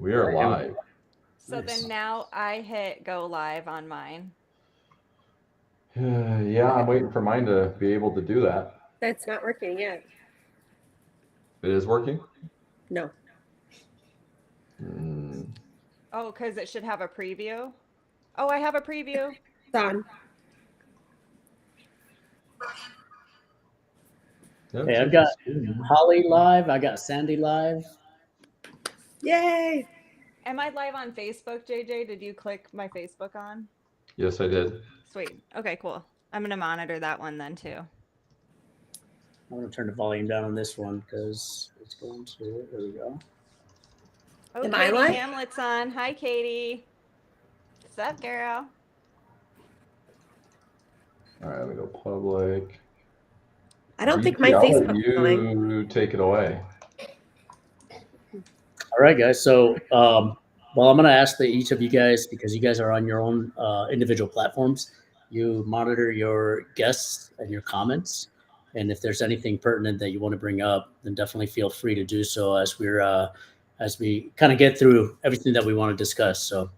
We are live. So Nice. then now I hit go live on mine. Yeah, I'm waiting for mine to be able to do that. That's not working yet. It is working? No. Oh, because it should have a preview. Oh, I have a preview. It's on. Yep, Hey, says I've got it's- Holly live. I got Sandy live. Yay! Am I live on Facebook, JJ? Did you click my Facebook on? Yes, I did. Sweet. Okay, cool. I'm going to monitor that one then too. I'm going to turn the volume down on this one because it's going to. There we go. Oh, Am I Katie live? Hamlet's on. Hi, Katie. What's up, girl? All right, let me go public. I don't think my I'll let Facebook is going. you take it away. All right, guys. So, I'm going to ask that each of you guys, because you guys are on your own individual platforms, you monitor your guests and your comments. And if there's anything pertinent that you want to bring up, then definitely feel free to do so as we kind of get through everything that we want to discuss. So,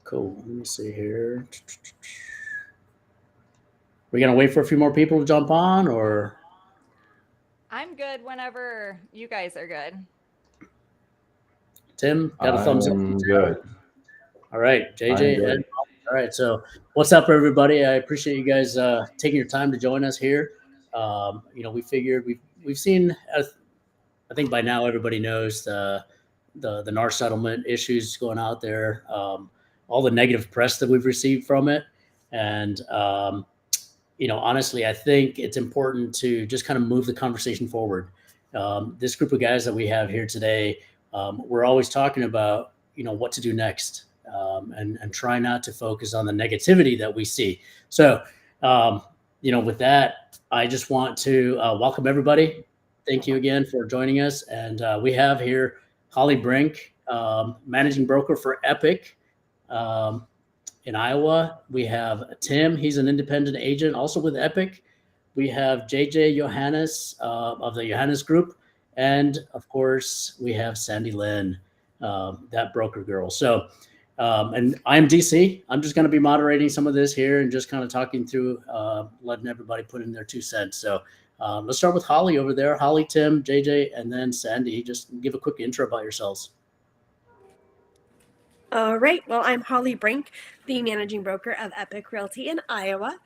cool. Let me see here. We're going to wait for a few more people to jump on, or? I'm good whenever you guys are good. Tim, got a thumbs up. Good. All right, JJ. I'm good. Ed. All right, so what's up, everybody? I appreciate you guys taking your time to join us here. We figured we've seen. I think by now everybody knows the NAR settlement issues going out there, all the negative press that we've received from it, and honestly, I think it's important to just kind of move the conversation forward. This group of guys that we have here today, we're always talking about what to do next. And try not to focus on the negativity that we see. So, with that, I just want to welcome everybody. Thank you again for joining us. And we have here Holly Brink, managing broker for Epic in Iowa. We have Tim. He's an independent agent also with Epic. We have JJ Johannes of the Johannes Group. And, of course, we have Sandy Lynn, that broker girl. So, and I'm DC. I'm just going to be moderating some of this here and just kind of talking through, letting everybody put in their 2 cents. So let's start with Holly over there. Holly, Tim, JJ, and then Sandy. Just give a quick intro about yourselves. All right. Well, I'm Holly Brink, the managing broker of Epic Realty in Iowa.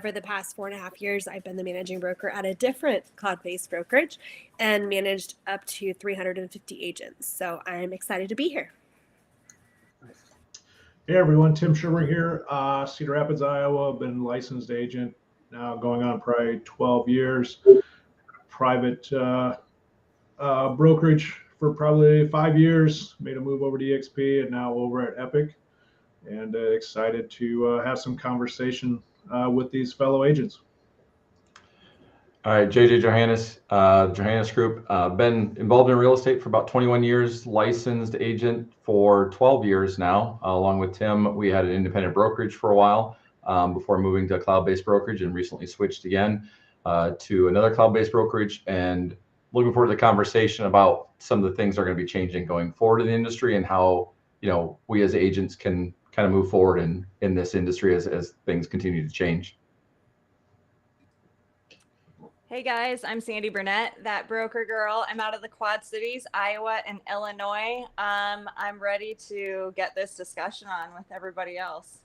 For the past 4.5 years, I've been the managing broker at a different cloud-based brokerage and managed up to 350 agents. So I'm excited to be here. Hey everyone, Tim Shermer here, Cedar Rapids, Iowa. Been a licensed agent now going on probably 12 years. Private brokerage for probably 5 years. Made a move over to EXP and now over at Epic. And excited to have some conversation with these fellow agents. All right, JJ Johannes, Johannes Group. Been involved in real estate for about 21 years, licensed agent for 12 years now. Along with Tim, we had an independent brokerage for a while before moving to a cloud-based brokerage, and recently switched again to another cloud-based brokerage, and looking forward to the conversation about some of the things that are going to be changing going forward in the industry and how we as agents can kind of move forward in this industry as things continue to change. Hey guys, I'm Sandy Burnett, that broker girl. I'm out of the Quad Cities, Iowa and Illinois. I'm ready to get this discussion on with everybody else.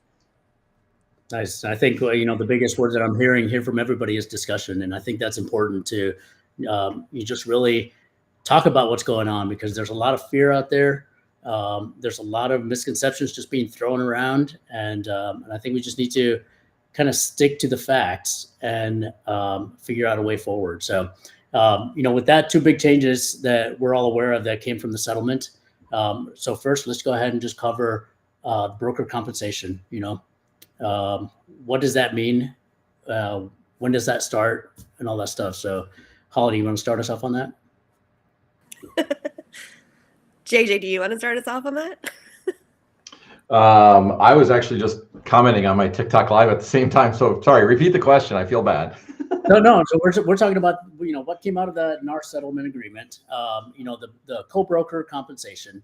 Nice. I think, the biggest word that I'm hearing here from everybody is discussion. And I think that's important to, you just really talk about what's going on, because there's a lot of fear out there. There's a lot of misconceptions just being thrown around. And I think we just need to kind of stick to the facts and figure out a way forward. So, with that, 2 big changes that we're all aware of that came from the settlement. So first, let's go ahead and just cover broker compensation. What does that mean? When does that start and all that stuff? So, Holly, you want to start us off on that? JJ, do you want to start us off on that? I was actually just commenting on my TikTok live at the same time. So sorry, repeat the question. I feel bad. No. So we're talking about, what came out of the NAR settlement agreement. The co-broker compensation.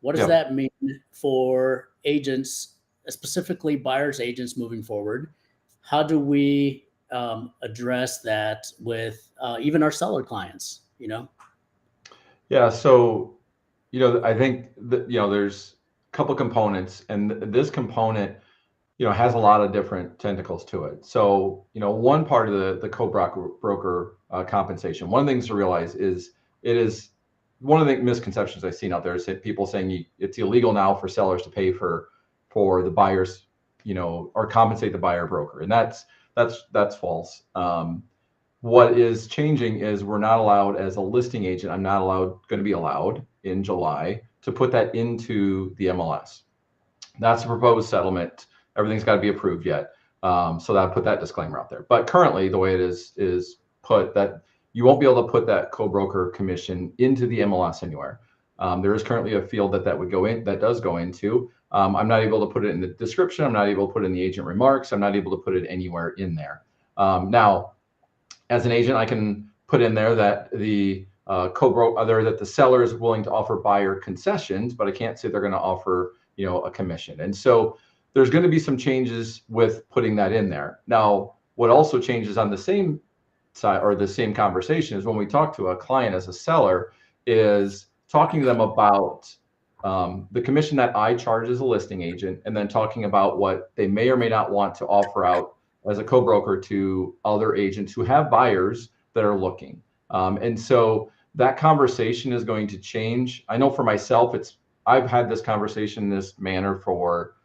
What does that mean for agents, specifically buyers agents moving forward? How do we address that with even our seller clients? Yeah. So, I think that, there's a couple components, and this component, has a lot of different tentacles to it. So, one part of the co-broker compensation, one of the things to realize is it is one of the misconceptions I've seen out there is people saying it's illegal now for sellers to pay for the buyers, or compensate the buyer broker. And that's false. What is changing is we're not allowed, as a listing agent, I'm not going to be allowed in July to put that into the MLS. That's a proposed settlement. Everything's got to be approved yet. So that put that disclaimer out there. But currently the way it is put, that you won't be able to put that co-broker commission into the MLS anywhere. There is currently a field that does go into. I'm not able to put it in the description. I'm not able to put it in the agent remarks. I'm not able to put it anywhere in there. Now, as an agent, I can put in there that the that the seller is willing to offer buyer concessions, but I can't say they're going to offer, a commission. And so there's going to be some changes with putting that in there. Now, what also changes on the same side or the same conversation is when we talk to a client as a seller, is talking to them about the commission that I charge as a listing agent, and then talking about what they may or may not want to offer out as a co-broker to other agents who have buyers that are looking. And so that conversation is going to change. I know for myself, I've had this conversation in this manner for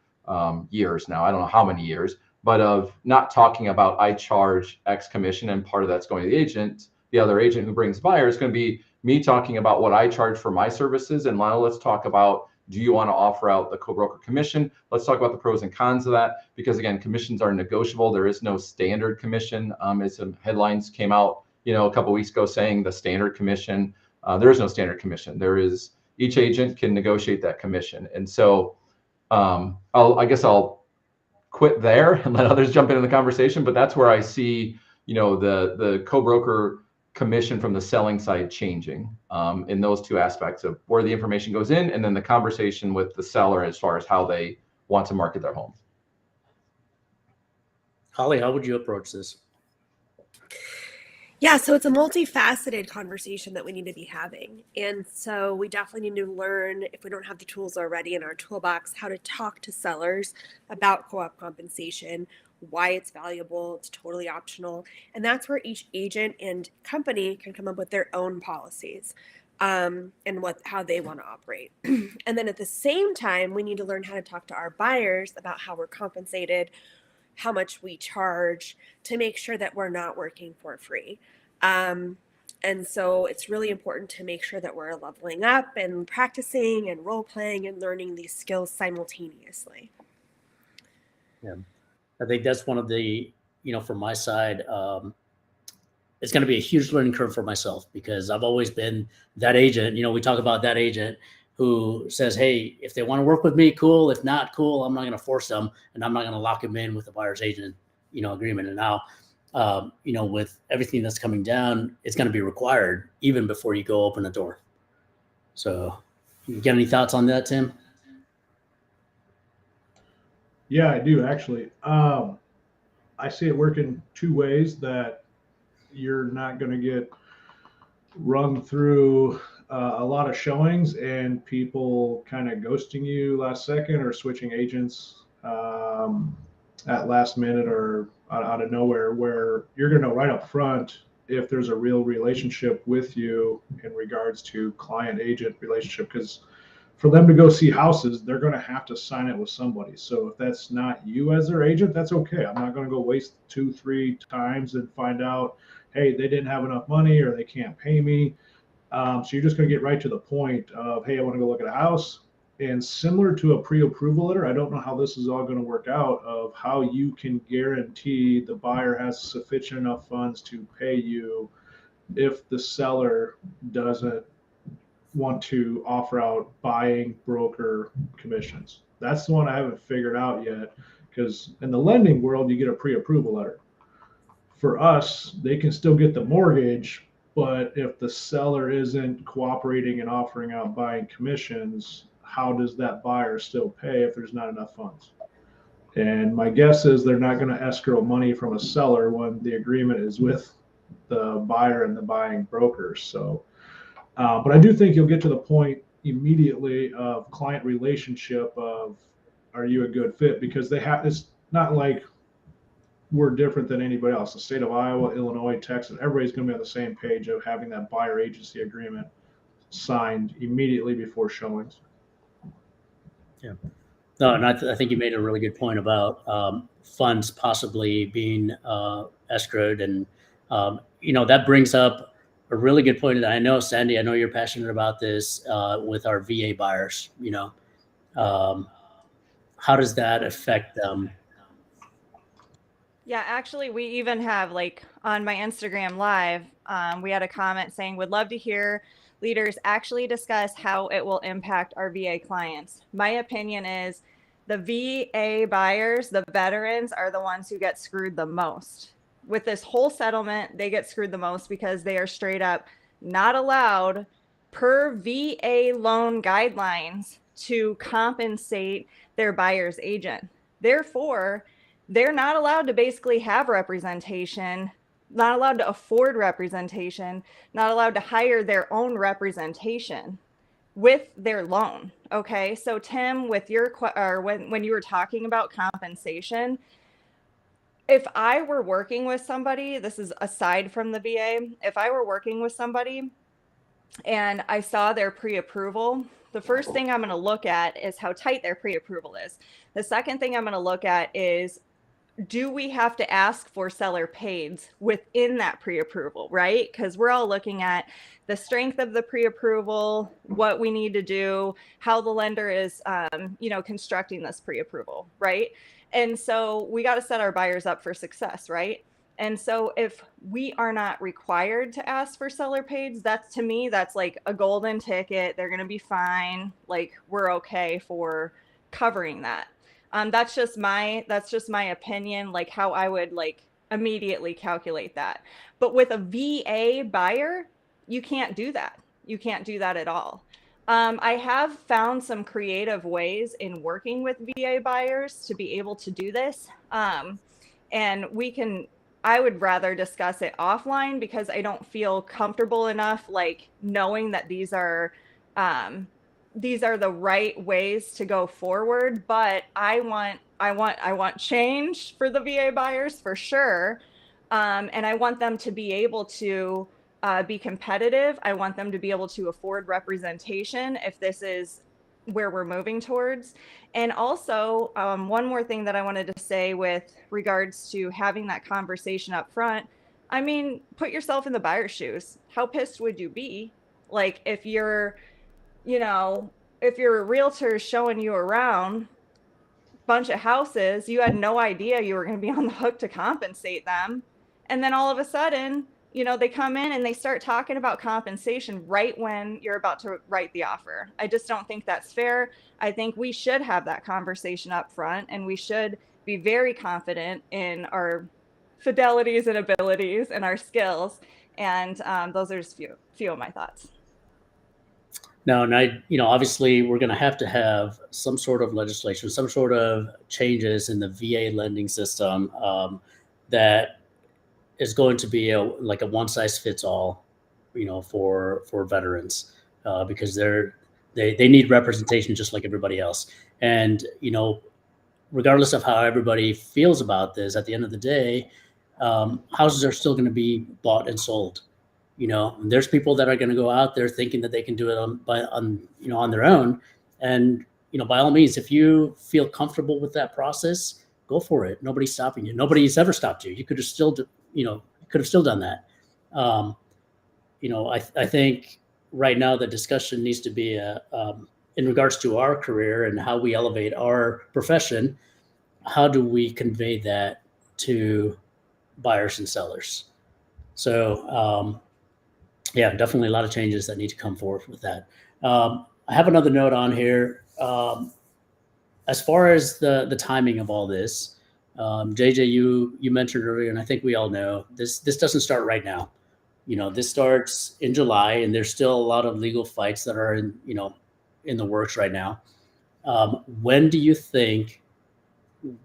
years now. I don't know how many years, but of not talking about I charge X commission and part of that's going to the agent. The other agent who brings buyers is going to be me talking about what I charge for my services. And Lionel, let's talk about, do you want to offer out the co-broker commission? Let's talk about the pros and cons of that, because again, commissions are negotiable. There is no standard commission. As some headlines came out, a couple of weeks ago saying the standard commission, there is no standard commission. There is, each agent can negotiate that commission. And so I guess I'll quit there and let others jump into the conversation, but that's where I see, the co-broker commission from the selling side changing in those two aspects of where the information goes in, and then the conversation with the seller as far as how they want to market their home. Holly, how would you approach this? Yeah, so it's a multifaceted conversation that we need to be having. And so we definitely need to learn, if we don't have the tools already in our toolbox, how to talk to sellers about co-op compensation, why it's valuable, it's totally optional. And that's where each agent and company can come up with their own policies and how they want to operate. And then at the same time, we need to learn how to talk to our buyers about how we're compensated, how much we charge, to make sure that we're not working for free. And so it's really important to make sure that we're leveling up and practicing and role playing and learning these skills simultaneously. Yeah, I think that's one of the, from my side, it's going to be a huge learning curve for myself, because I've always been that agent. We talk about that agent who says, hey, if they want to work with me, cool. If not, cool. I'm not going to force them, and I'm not going to lock them in with the buyer's agent, agreement. And now, with everything that's coming down, it's going to be required even before you go open the door. So you got any thoughts on that, Tim? Yeah, I do actually. I see it working two ways, that you're not going to get run through a lot of showings and people kind of ghosting you last second or switching agents at last minute or out of nowhere, where you're going to know right up front if there's a real relationship with you in regards to client-agent relationship. Because for them to go see houses, they're going to have to sign it with somebody. So if that's not you as their agent, that's okay. I'm not going to go waste 2-3 times and find out, hey, they didn't have enough money or they can't pay me. So you're just going to get right to the point of, hey, I want to go look at a house. And similar to a pre-approval letter, I don't know how this is all going to work out, of how you can guarantee the buyer has sufficient enough funds to pay you if the seller doesn't want to offer out buying broker commissions. That's the one I haven't figured out yet, because in the lending world, you get a pre-approval letter. for us, they can still get the mortgage, but if the seller isn't cooperating and offering out buying commissions, how does that buyer still pay if there's not enough funds? And my guess is they're not going to escrow money from a seller when the agreement is with the buyer and the buying broker. So, but I do think you'll get to the point immediately of client relationship of, are you a good fit? Because they have, it's not like we're different than anybody else. The state of Iowa, Illinois, Texas, everybody's going to be on the same page of having that buyer agency agreement signed immediately before showings. Yeah. No, and I think you made a really good point about funds possibly being escrowed. And, that brings up a really good point that I know, Sandy, I know you're passionate about this with our VA buyers. How does that affect them? Yeah, actually, we even have, like, on my Instagram live, we had a comment saying, would love to hear leaders actually discuss how it will impact our VA clients. My opinion is the VA buyers, the veterans, are the ones who get screwed the most. With this whole settlement, they get screwed the most because they are straight up not allowed per VA loan guidelines to compensate their buyer's agent. Therefore, they're not allowed to basically have representation, not allowed to afford representation, not allowed to hire their own representation with their loan. Okay. So Tim, with your, or when you were talking about compensation, if I were working with somebody, this is aside from the VA, if I were working with somebody and I saw their pre-approval, the first thing I'm going to look at is how tight their pre-approval is. The second thing I'm going to look at is, do we have to ask for seller pays within that pre-approval, right? Because we're all looking at the strength of the pre-approval, what we need to do, how the lender is, constructing this pre-approval, right? And so we got to set our buyers up for success, right? And so if we are not required to ask for seller pays, that's, to me, that's like a golden ticket. They're going to be fine. Like, we're okay for covering that. That's just my opinion, like how I would like immediately calculate that. But with a VA buyer, you can't do that. You can't do that at all. I have found some creative ways in working with VA buyers to be able to do this. And I would rather discuss it offline because I don't feel comfortable enough, like knowing that these are the right ways to go forward. But I want change for the VA buyers for sure. And I want them to be able to be competitive. I want them to be able to afford representation if this is where we're moving towards. And also, one more thing that I wanted to say with regards to having that conversation up front. I mean, put yourself in the buyer's shoes. How pissed would you be? Like, if your realtor is showing you around a bunch of houses, you had no idea you were going to be on the hook to compensate them. And then all of a sudden, they come in and they start talking about compensation right when you're about to write the offer. I just don't think that's fair. I think we should have that conversation up front, and we should be very confident in our fidelities and abilities and our skills. And those are just few of my thoughts. No, and obviously we're going to have some sort of legislation, some sort of changes in the VA lending system that is going to be a one size fits all, for veterans because they need representation just like everybody else. And, regardless of how everybody feels about this, at the end of the day, houses are still going to be bought and sold. There's people that are going to go out there thinking that they can do it on their own. And, by all means, if you feel comfortable with that process, go for it. Nobody's stopping you. Nobody's ever stopped you. You could have still, done that. I think right now the discussion needs to be in regards to our career and how we elevate our profession. How do we convey that to buyers and sellers? So, definitely a lot of changes that need to come forth with that. I have another note on here. As far as the timing of all this, JJ, you mentioned earlier, and I think we all know this doesn't start right now. This starts in July, and there's still a lot of legal fights that are in the works right now. When do you think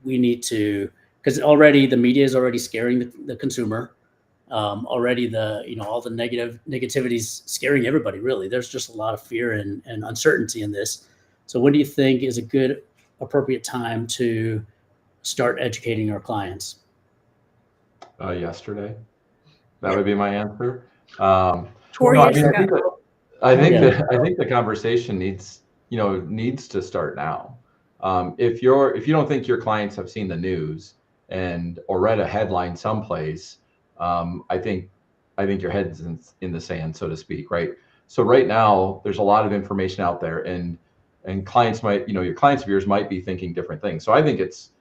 we need to? Because already the media is already scaring the consumer. Already all the negativity is scaring everybody. Really, there's just a lot of fear and uncertainty in this. So when do you think is a good, appropriate time to start educating our clients? Yesterday. That would be my answer. 4 No, I years mean, ago. I think Yeah. I think the conversation needs to start now. If you don't think your clients have seen the news or read a headline someplace, I think your head's in the sand, so to speak, right? So right now, there's a lot of information out there, and clients might, your clients of yours might be thinking different things. So I think it's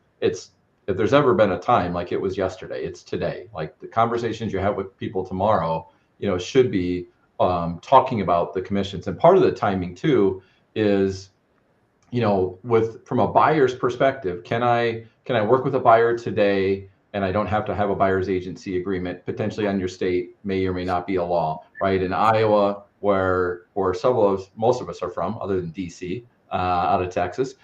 if there's ever been a time like it was yesterday, it's today. Like the conversations you have with people tomorrow, should be talking about the commissions. And part of the timing too is, from a buyer's perspective, can I work with a buyer today and I don't have to have a buyer's agency agreement? Potentially on your state may or may not be a law, right? In Iowa, where most of us are from, other than DC, out of Texas,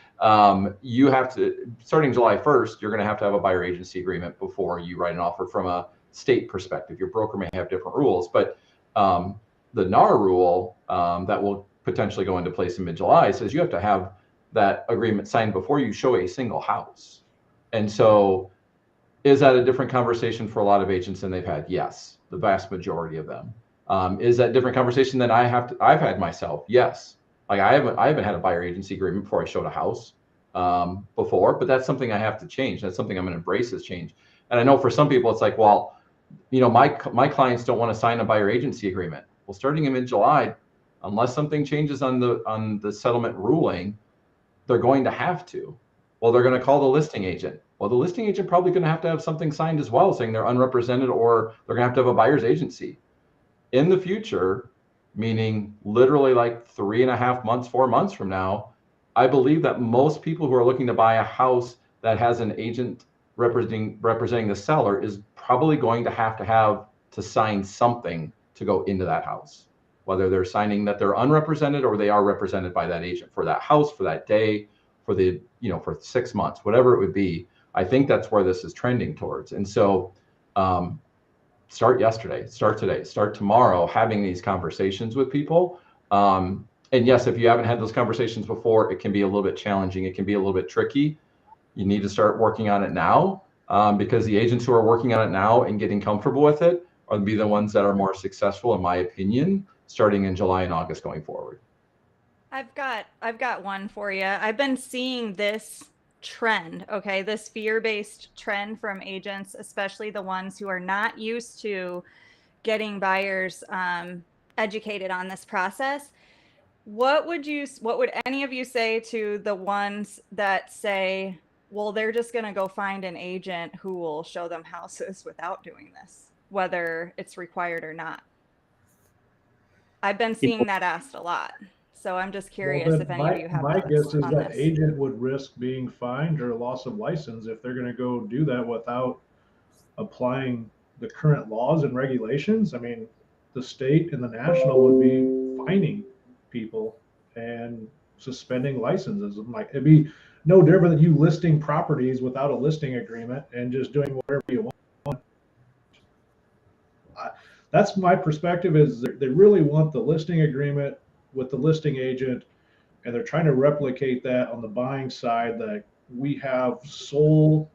you have to, starting July 1st, you're going to have a buyer agency agreement before you write an offer. From a state perspective, your broker may have different rules, but the NAR rule that will potentially go into place in mid-July says you have to have that agreement signed before you show a single house. And so is that a different conversation for a lot of agents than they've had? Yes, the vast majority of them. Is that a different conversation than I've had myself? Yes. Like I haven't had a buyer agency agreement before I showed a house before, but that's something I have to change. That's something I'm going to embrace as change. And I know for some people it's like, well, my clients don't want to sign a buyer agency agreement. Well, starting in mid-July, unless something changes on the settlement ruling, they're going to have to. Well, they're going to call the listing agent. Well, the listing agent probably going to have something signed as well, saying they're unrepresented, or they're going to have a buyer's agency. In the future, meaning literally like 3.5 months, 4 months from now, I believe that most people who are looking to buy a house that has an agent representing the seller is probably going to have to sign something to go into that house, whether they're signing that they're unrepresented or they are represented by that agent for that house, for that day, for for 6 months, whatever it would be. I think that's where this is trending towards. And so start yesterday, start today, start tomorrow, having these conversations with people. And yes, if you haven't had those conversations before, it can be a little bit challenging. It can be a little bit tricky. You need to start working on it now, because the agents who are working on it now and getting comfortable with it are be the ones that are more successful, in my opinion, starting in July and August going forward. I've got one for you. I've been seeing this trend, okay, this fear-based trend from agents, especially the ones who are not used to getting buyers educated on this process. What would any of you say to the ones that say, well, they're just going to go find an agent who will show them houses without doing this, whether it's required or not? I've been seeing that asked a lot. So I'm just curious if any of you have my thoughts guess is on that this. agent would risk being fined or loss of license if they're going to go do that without applying the current laws and regulations. I mean, the state and the national would be fining people and suspending licenses. Like, it'd be no different than you listing properties without a listing agreement and just doing whatever you want. That's my perspective, is they really want the listing agreement with the listing agent, and they're trying to replicate that on the buying side, that we have sole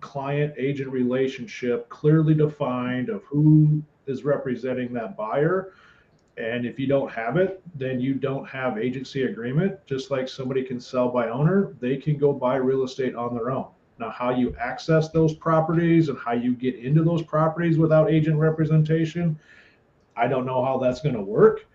client agent relationship clearly defined of who is representing that buyer. And if you don't have it, then you don't have agency agreement. Just like somebody can sell by owner, they can go buy real estate on their own. Now, how you access those properties and how you get into those properties without agent representation, I don't know how that's going to work.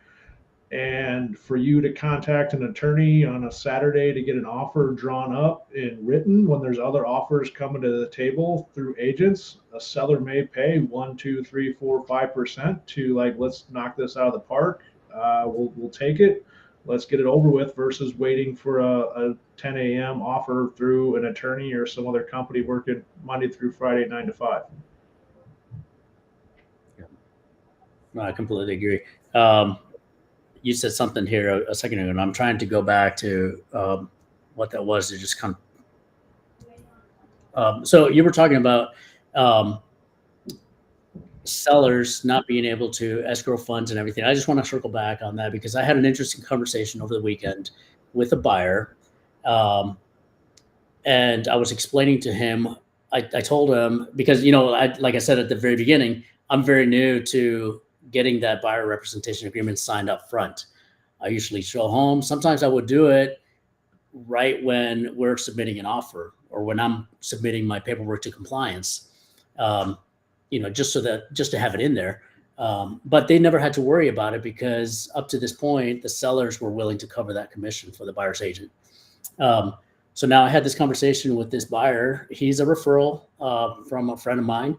And for you to contact an attorney on a Saturday to get an offer drawn up and written when there's other offers coming to the table through agents, a seller may pay 1, 2, 3, 4, 5% to, like, let's knock this out of the park. We'll take it. Let's get it over with versus waiting for a 10 a.m. offer through an attorney or some other company working Monday through Friday, 9 to 5. No, I completely agree. You said something here a second ago, and I'm trying to go back to what that was to just kind of. So you were talking about sellers not being able to escrow funds and everything. I just want to circle back on that because I had an interesting conversation over the weekend with a buyer. And I was explaining to him, I told him, because, like I said at the very beginning, I'm very new to getting that buyer representation agreement signed up front. I usually show home. Sometimes I would do it right when we're submitting an offer or when I'm submitting my paperwork to compliance. Just to have it in there. But they never had to worry about it because up to this point, the sellers were willing to cover that commission for the buyer's agent. So now I had this conversation with this buyer. He's a referral from a friend of mine,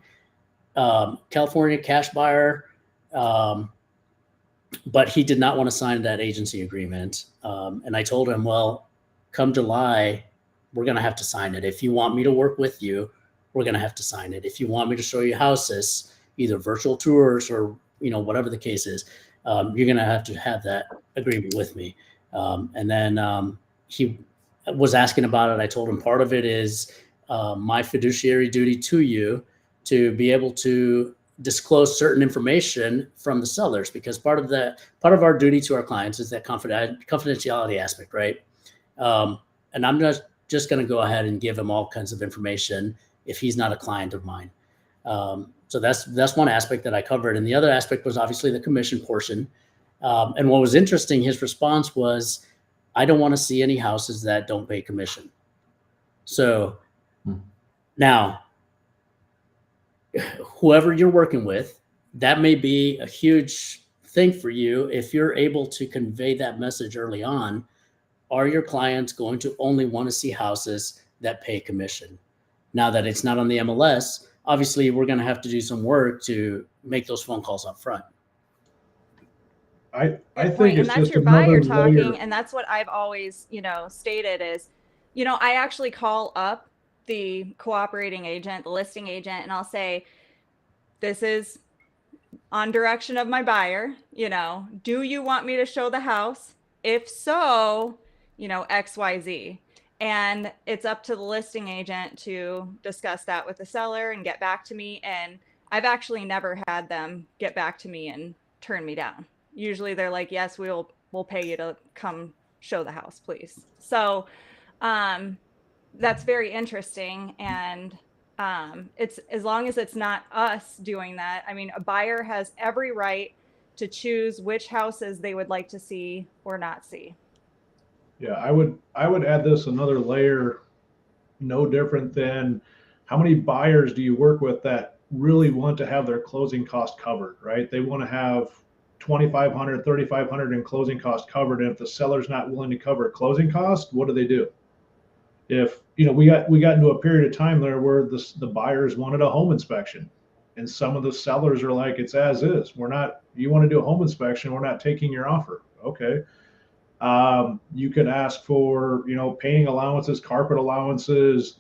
California cash buyer. But he did not want to sign that agency agreement. And I told him, well, come July, we're going to have to sign it. If you want me to work with you, we're going to have to sign it. If you want me to show you houses, either virtual tours or, whatever the case is, you're going to have that agreement with me. And then he was asking about it. I told him part of it is my fiduciary duty to you to be able to disclose certain information from the sellers, because part of our duty to our clients is that confidentiality aspect, right? And I'm not just going to go ahead and give him all kinds of information if he's not a client of mine. So that's one aspect that I covered. And the other aspect was obviously the commission portion. And what was interesting, his response was, I don't want to see any houses that don't pay commission. So now, whoever you're working with, that may be a huge thing for you. If you're able to convey that message early on, are your clients going to only want to see houses that pay commission? Now that it's not on the MLS, obviously we're going to have to do some work to make those phone calls up front. I think and it's that's just your another buyer talking, layer. and that's what I've always, stated is, I actually call up the cooperating agent, the listing agent, and I'll say, this is on direction of my buyer, do you want me to show the house? If so, XYZ. And it's up to the listing agent to discuss that with the seller and get back to me. And I've actually never had them get back to me and turn me down. Usually they're like, yes, we'll pay you to come show the house, please. So that's very interesting. And it's, as long as it's not us doing that, I mean, a buyer has every right to choose which houses they would like to see or not see. Yeah, I would add this another layer, no different than how many buyers do you work with that really want to have their closing cost covered, right? They want to have $2,500, $3,500 in closing cost covered. And if the seller's not willing to cover closing cost, what do? If, we got into a period of time there where the buyers wanted a home inspection, and some of the sellers are like, it's as is. You want to do a home inspection, we're not taking your offer. Okay. You could ask for, painting allowances, carpet allowances,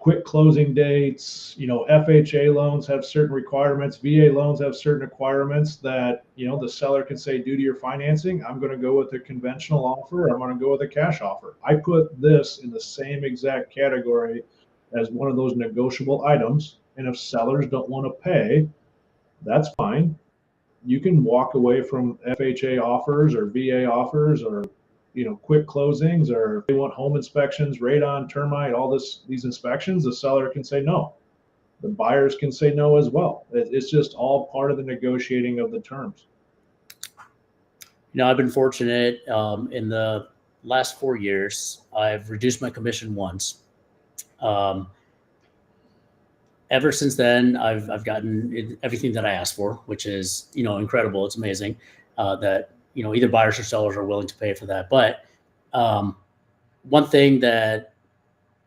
quick closing dates. FHA loans have certain requirements. VA loans have certain requirements that, the seller can say, due to your financing, I'm going to go with a conventional offer. I'm going to go with a cash offer. I put this in the same exact category as one of those negotiable items. And if sellers don't want to pay, that's fine. You can walk away from FHA offers or VA offers or, quick closings, or if they want home inspections, radon, termite, all these inspections, the seller can say no. The buyers can say no as well. It's just all part of the negotiating of the terms. I've been fortunate in the last 4 years, I've reduced my commission once. Ever since then, I've gotten everything that I asked for, which is, incredible. It's amazing that, either buyers or sellers are willing to pay for that. But one thing that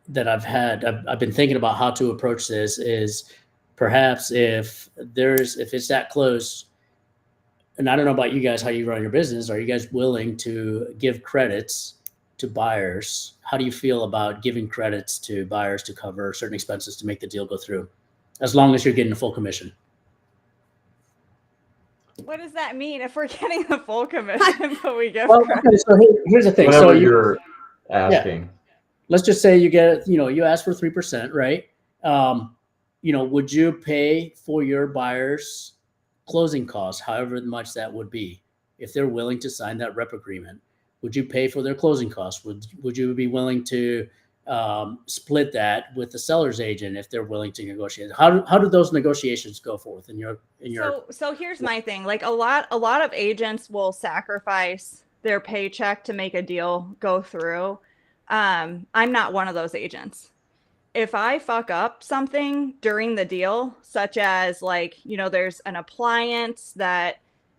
I've been thinking about how to approach this is perhaps if it's that close, and I don't know about you guys, how you run your business. Are you guys willing to give credits to buyers? How do you feel about giving credits to buyers to cover certain expenses to make the deal go through, as long as you're getting a full commission? What does that mean if we're getting the full commission, but we give Well, credit? okay, so here's the thing. Whatever So you're asking. let's just say you get, you ask for 3%, right? Would you pay for your buyers' closing costs, however much that would be, if they're willing to sign that rep agreement? Would you pay for their closing costs? Would you be willing to split that with the seller's agent if they're willing to negotiate? How do those negotiations go forth in your? So here's my thing. Like a lot of agents will sacrifice their paycheck to make a deal go through. I'm not one of those agents. If I fuck up something during the deal, such as like, there's an appliance that,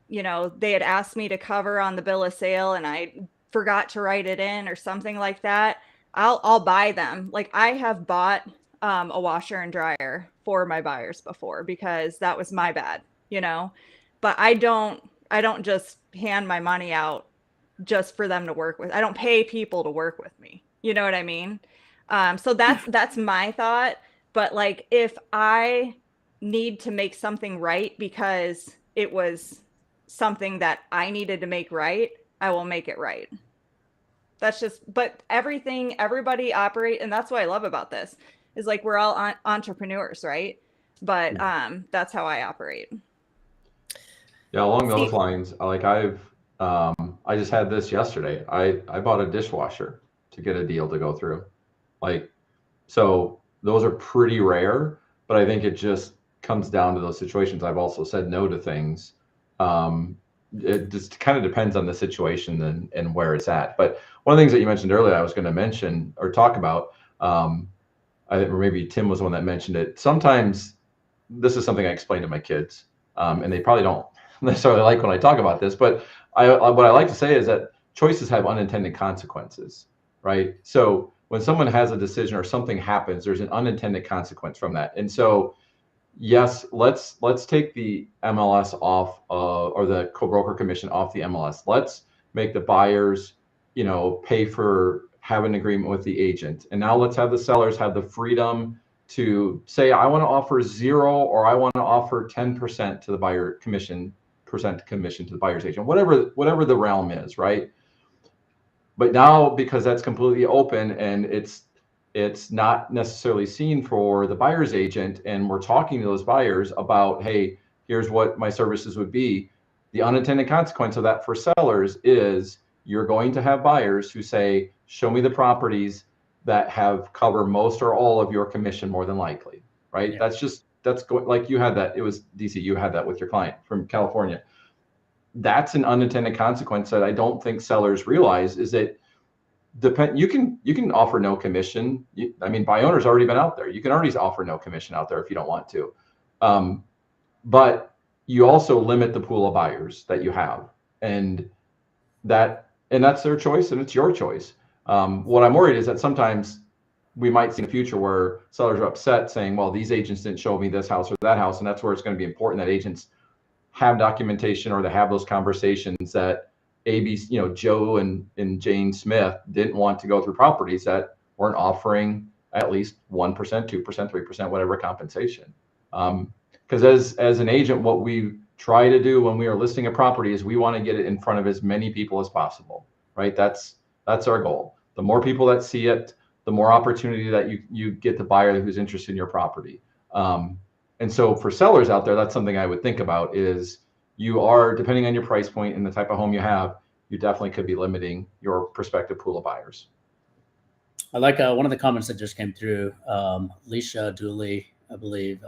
they had asked me to cover on the bill of sale and I forgot to write it in or something like that, I'll buy them. Like I have bought a washer and dryer for my buyers before because that was my bad, but I don't just hand my money out just for them to work with. I don't pay people to work with me. You know what I mean? So that's my thought. But like, if I need to make something right because it was something that I needed to make right, I will make it right. That's just, but everybody operate. And that's what I love about this is like, we're all entrepreneurs, right? But that's how I operate. Yeah. Along those lines, I just had this yesterday. I bought a dishwasher to get a deal to go through. So those are pretty rare, but I think it just comes down to those situations. I've also said no to things. It just kind of depends on the situation and where it's at. But one of the things that you mentioned earlier, I was going to mention or talk about, I think, or maybe Tim was the one that mentioned it. Sometimes this is something I explain to my kids, and they probably don't necessarily like when I talk about this, but what I like to say is that choices have unintended consequences, right? So when someone has a decision or something happens, there's an unintended consequence from that. And so, yes, let's take the MLS off or the co-broker commission off the MLS. Let's make the buyers, pay for have an agreement with the agent. And now let's have the sellers have the freedom to say, I want to offer 0 or I want to offer 10% to the buyer commission to the buyer's agent, whatever the realm is, right? But now, because that's completely open and it's not necessarily seen for the buyer's agent, and we're talking to those buyers about, hey, here's what my services would be. The unintended consequence of that for sellers is you're going to have buyers who say, show me the properties that have cover most or all of your commission, more than likely, right? Yeah. That's going, like you had that, it was DC, you had that with your client from California. That's an unintended consequence that I don't think sellers realize is that you can offer no commission. Buy owner's already been out there. You can already offer no commission out there if you don't want to. But you also limit the pool of buyers that you have, and that's their choice and it's your choice. What I'm worried is that sometimes we might see in the future where sellers are upset saying, well, these agents didn't show me this house or that house. And that's where it's going to be important that agents have documentation or to have those conversations that Joe and Jane Smith didn't want to go through properties that weren't offering at least 1%, 2%, 3%, whatever compensation. Because as an agent, what we try to do when we are listing a property is we want to get it in front of as many people as possible, right? That's our goal. The more people that see it, the more opportunity that you get the buyer who's interested in your property. And so for sellers out there, that's something I would think about is you are, depending on your price point and the type of home you have, you definitely could be limiting your prospective pool of buyers. I like one of the comments that just came through. Alicia Dooley, I believe.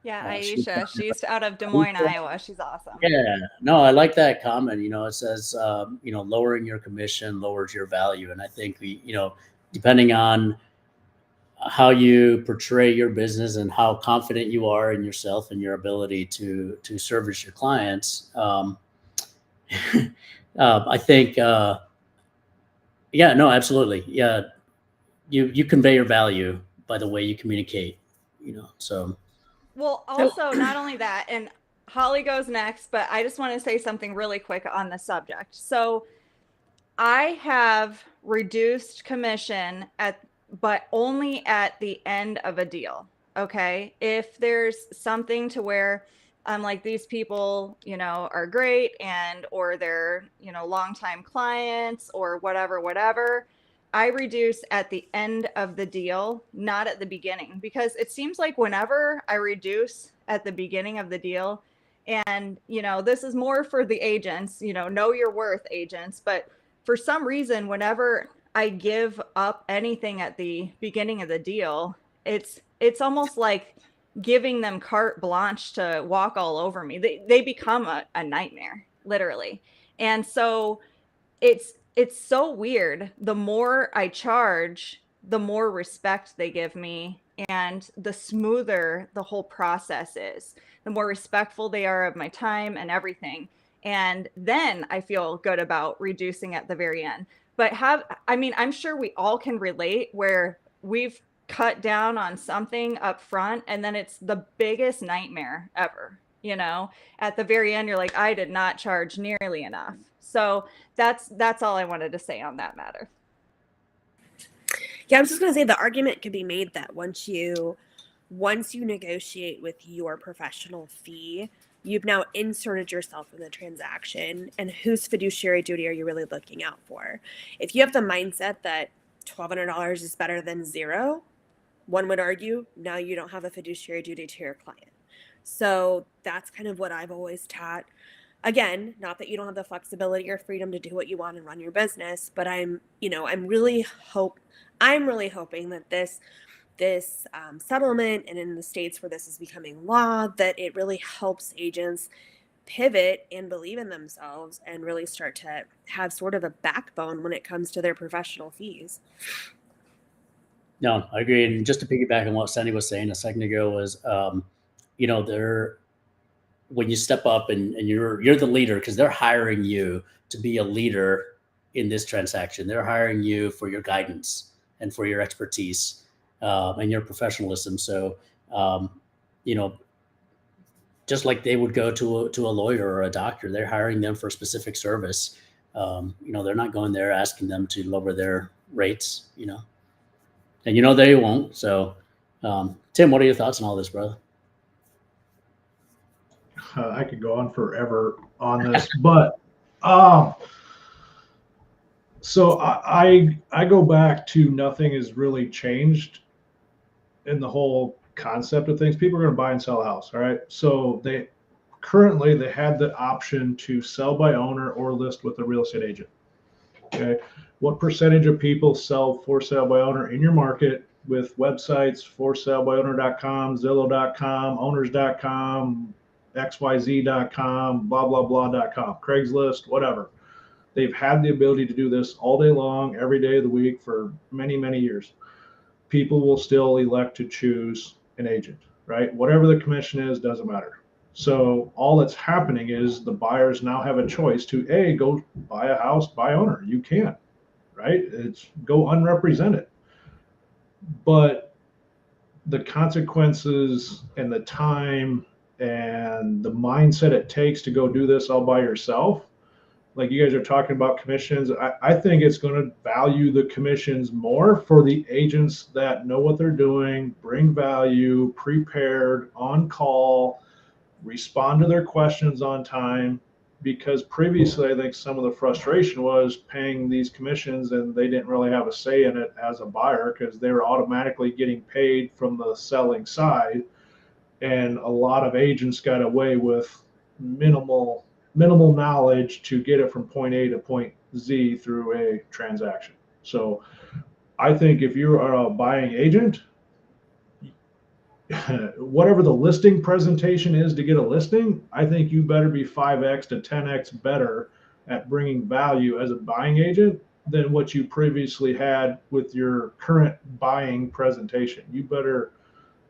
Aisha, she's out of Des Moines, Iowa. She's awesome. Yeah, no, I like that comment. It says, lowering your commission lowers your value. And I think depending on how you portray your business and how confident you are in yourself and your ability to service your clients, I think, absolutely. Yeah. You convey your value by the way you communicate, so. Well, also not only that, and Holly goes next, but I just want to say something really quick on the subject. So I have reduced commission but only at the end of a deal. Okay. If there's something to where I'm like, these people, are great or they're, longtime clients or whatever, I reduce at the end of the deal, not at the beginning, because it seems like whenever I reduce at the beginning of the deal, and, this is more for the agents, know your worth agents, but for some reason, whenever I give up anything at the beginning of the deal, it's almost like giving them carte blanche to walk all over me. They become a nightmare, literally. And so it's so weird. The more I charge, the more respect they give me and the smoother the whole process is. The more respectful they are of my time and everything. And then I feel good about reducing at the very end. But I'm sure we all can relate where we've cut down on something up front and then it's the biggest nightmare ever. At the very end, you're like, I did not charge nearly enough. So that's all I wanted to say on that matter. Yeah, I was just going to say the argument could be made that once you negotiate with your professional fee, you've now inserted yourself in the transaction, and whose fiduciary duty are you really looking out for? If you have the mindset that $1,200 is better than zero, one would argue now you don't have a fiduciary duty to your client. So that's kind of what I've always taught. Again, not that you don't have the flexibility or freedom to do what you want and run your business, but I'm really hoping that this settlement, and in the states where this is becoming law, that it really helps agents pivot and believe in themselves and really start to have sort of a backbone when it comes to their professional fees. No, I agree. And just to piggyback on what Sandy was saying a second ago was, when you step up and you're the leader, because they're hiring you to be a leader in this transaction. They're hiring you for your guidance and for your expertise and your professionalism. So, just like they would go to a lawyer or a doctor, they're hiring them for a specific service. They're not going there asking them to lower their rates, and they won't. So, Tim, what are your thoughts on all this, brother? I could go on forever on this, but so I go back to nothing has really changed in the whole concept of things. People are going to buy and sell a house, all right? So they had the option to sell by owner or list with a real estate agent. Okay, what percentage of people sell for sale by owner in your market with websites, forsalebywowner.com, Zillow.com, owners.com, xyz.com, blah, blah, blah.com, Craigslist, whatever. They've had the ability to do this all day long, every day of the week for many, many years. People will still elect to choose an agent, right? Whatever the commission is, doesn't matter. So all that's happening is the buyers now have a choice to go buy a house by owner. You can, right? It's go unrepresented. But the consequences and the time and the mindset it takes to go do this all by yourself, like you guys are talking about commissions, I think it's going to value the commissions more for the agents that know what they're doing, bring value, prepared, on call, respond to their questions on time. Because previously, I think some of the frustration was paying these commissions and they didn't really have a say in it as a buyer because they were automatically getting paid from the selling side. And a lot of agents got away with minimal knowledge to get it from point A to point Z through a transaction. So I think if you are a buying agent, whatever the listing presentation is to get a listing, I think you better be 5x to 10x better at bringing value as a buying agent than what you previously had with your current buying presentation. You better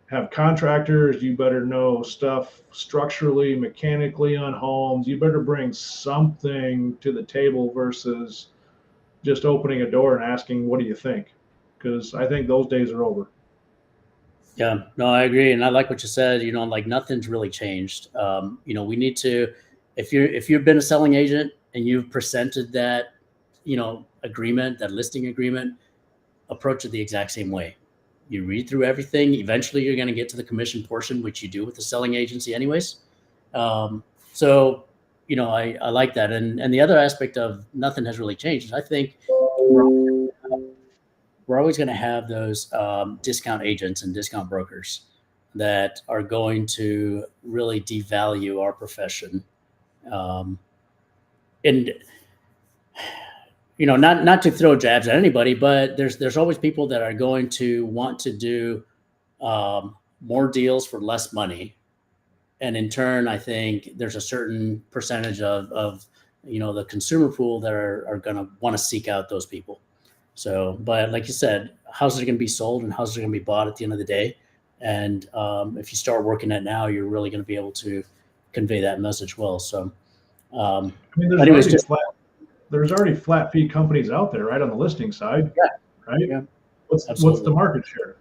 have contractors, you better know stuff structurally, mechanically on homes. You better bring something to the table versus just opening a door and asking, what do you think? Because I think those days are over. Yeah, no, I agree. And I like what you said, like nothing's really changed. We need to, if you've been a selling agent and you've presented that, agreement, that listing agreement, approach it the exact same way. You read through everything. Eventually you're going to get to the commission portion, which you do with the selling agency anyways. So, I like that. And the other aspect of nothing has really changed. I think we're always going to have those discount agents and discount brokers that are going to really devalue our profession. And not to throw jabs at anybody, but there's always people that are going to want to do more deals for less money. And in turn, I think there's a certain percentage of the consumer pool that are going to want to seek out those people. So, but like you said, houses are going to be sold and houses are going to be bought at the end of the day. And if you start working it now, you're really going to be able to convey that message well. So, there's already flat fee companies out there, right, on the listing side. Yeah. Right. Yeah. What's the market share?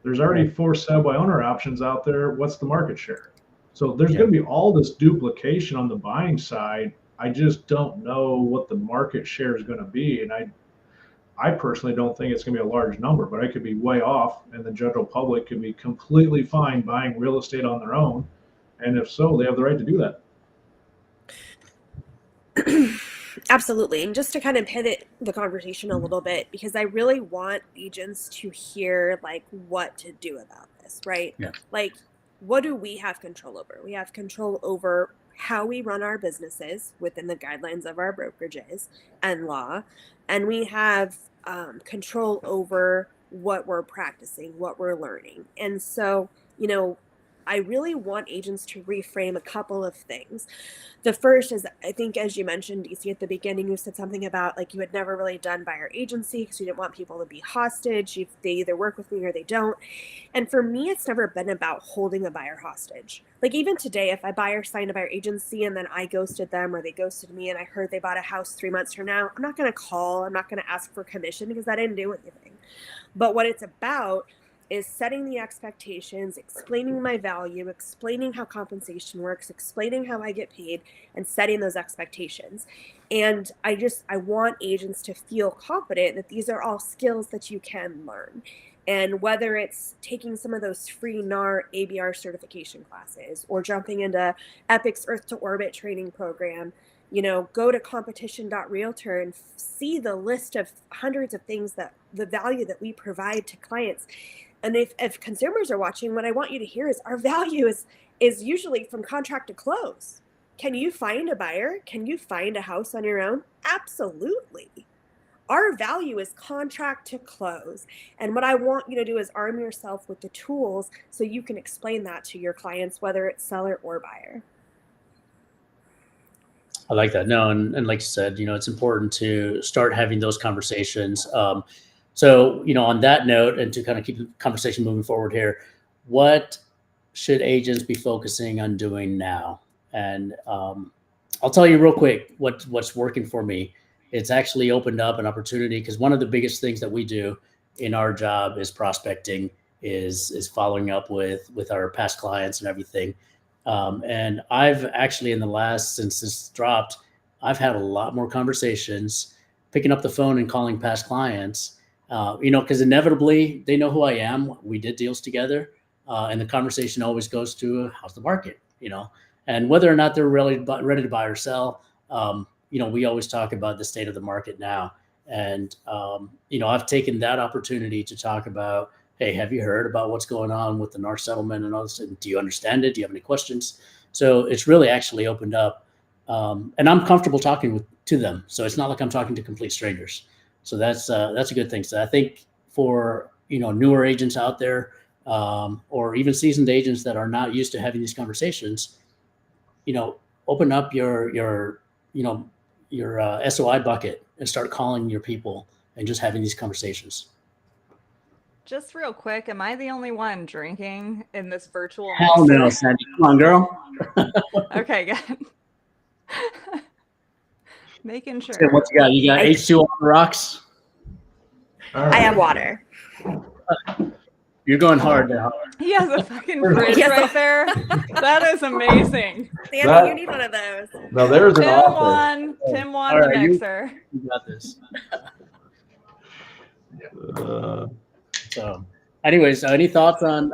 There's already 4 sell by owner options out there. What's the market share? So there's going to be all this duplication on the buying side. I just don't know what the market share is going to be. And I personally don't think it's going to be a large number, but I could be way off, and the general public could be completely fine buying real estate on their own. And if so, they have the right to do that. Absolutely. And just to kind of pivot the conversation a little bit, because I really want agents to hear like what to do about this, right? Yeah. Like, what do we have control over? We have control over how we run our businesses within the guidelines of our brokerages and law. And we have control over what we're practicing, what we're learning. And so, I really want agents to reframe a couple of things. The first is, I think, as you mentioned, DC, at the beginning, you said something about like you had never really done buyer agency because you didn't want people to be hostage. They either work with me or they don't. And for me, it's never been about holding a buyer hostage. Like even today, if a buyer signed a buyer agency and then I ghosted them or they ghosted me and I heard they bought a house 3 months from now, I'm not going to call. I'm not going to ask for commission because I didn't do anything. But what it's about is setting the expectations, explaining my value, explaining how compensation works, explaining how I get paid, and setting those expectations. And I want agents to feel confident that these are all skills that you can learn. And whether it's taking some of those free NAR ABR certification classes or jumping into Epic's Earth to Orbit training program, go to competition.realtor and see the list of hundreds of things that the value that we provide to clients. And if consumers are watching, what I want you to hear is our value is usually from contract to close. Can you find a buyer? Can you find a house on your own? Absolutely. Our value is contract to close. And what I want you to do is arm yourself with the tools so you can explain that to your clients, whether it's seller or buyer. I like that. No, and like you said, it's important to start having those conversations. So, on that note, and to kind of keep the conversation moving forward here, what should agents be focusing on doing now? And I'll tell you real quick what's working for me. It's actually opened up an opportunity because one of the biggest things that we do in our job is prospecting, is following up with our past clients and everything. And I've actually since this dropped, I've had a lot more conversations, picking up the phone and calling past clients. Because inevitably they know who I am. We did deals together, and the conversation always goes to how's the market, and whether or not they're ready to buy or sell. We always talk about the state of the market now, and I've taken that opportunity to talk about, hey, have you heard about what's going on with the NAR settlement and all this? And do you understand it? Do you have any questions? So it's really actually opened up, and I'm comfortable talking to them. So it's not like I'm talking to complete strangers. So that's a good thing. So I think for newer agents out there, or even seasoned agents that are not used to having these conversations, open up your SOI bucket and start calling your people and just having these conversations. Just real quick, am I the only one drinking in this virtual? Hell no, Sandy. Come on, girl. Okay, good. Making sure. What you got? You got H2 on the rocks? All right. I have water. You're going hard there. He has a fucking fridge right there. That is amazing. Sandy, you need one of those. Now there's an offer. Tim won All the right, mixer. You got this. So, anyways, any thoughts on